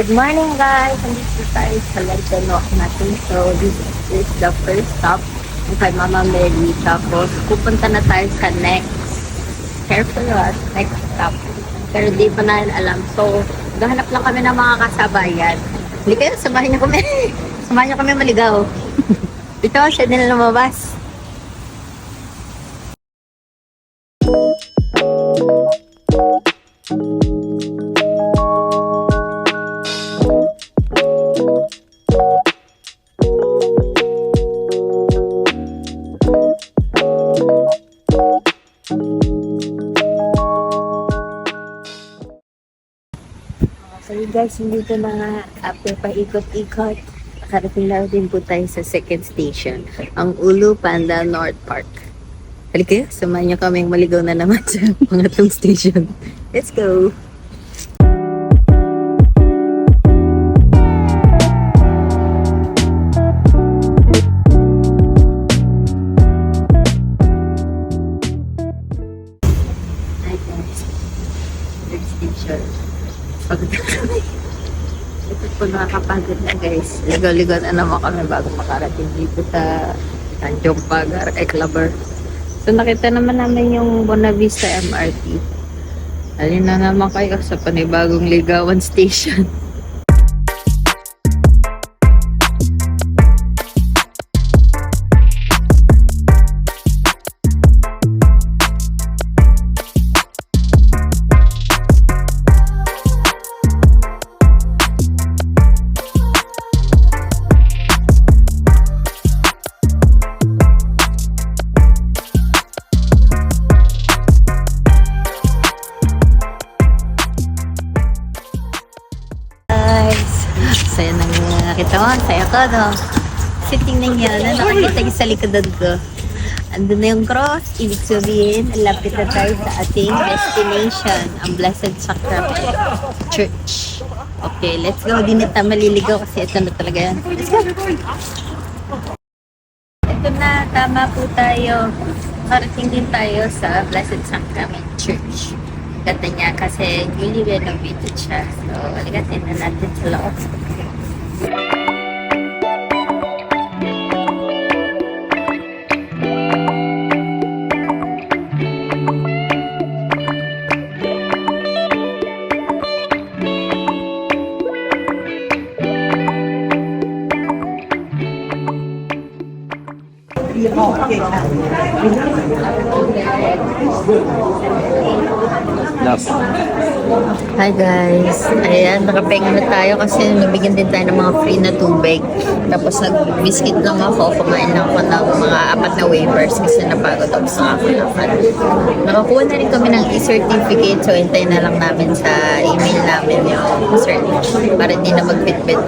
Good morning guys! Nandito tayo sa Lagano natin. So this is the first stop ng kay Mama Mary. Tapos pupunta na tayo sa next stop. Pero di pa natin alam. So gahanap lang kami ng mga kasabayan. Hindi kayo, samahan niyo kami. Samahan niyo kami maligaw. Ito, siya din lumabas. So guys, dito na nga after paikot-ikot, nakarating na din po tayo sa second station, ang Ulu Panda North Park. Halika kayo, samahan niyo kaming maligaw na naman sa pangatlong station. Let's go! Hi guys, third station. Pagod na kami. Ito po nakakapagod na guys. Ligaw-ligaw na naman kami bago makarating dito sa Tanjong Pagar, Eklaber. So nakita naman namin yung Bonavista MRT. Alin na naman kayo sa panibagong ligawan station. Saya nang nakita mo, saya ko, no? Kasi tingnan niya, na nakakita niya sa likodan ko. Andun na yung cross, ibig sabihin, lapit na tayo sa ating destination, ang Blessed Sacrament Church. Okay, let's go. Di na tayo maliligaw kasi ito na talaga yan. Let's go! Ito na, tama po tayo. Parating din tayo sa Blessed Sacrament Church. Ganda niya kasi newly renovated siya. So, aligatin na natin sa loob. Hi guys, ayan, nakapahinga na tayo kasi nabigyan din tayo ng mga free na tubig. Tapos nag-biscuit lang ako, kumain lang ako ng mga 4 na wafers kasi napagod ako sa kakalakad. Nakakuha na rin kami ng e-certificate, so hintayin na lang namin sa email namin yung certificate para hindi na mag-bit-bit.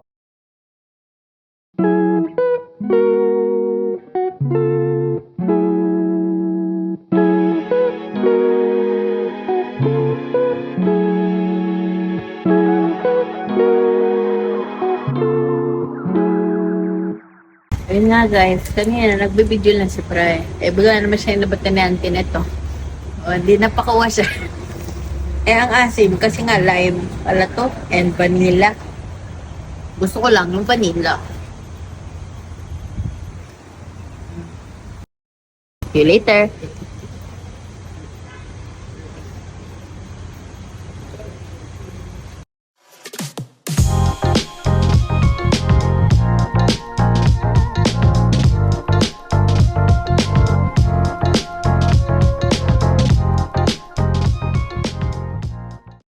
Ayun nga guys, kanina nagbibideo lang si Pray. Eh, bigla naman siya yung nabatan ni auntie nito. O, hindi napakuha siya. Eh, ang asim, kasi nga lime pala to, and vanilla. Gusto ko lang yung vanilla. See you later.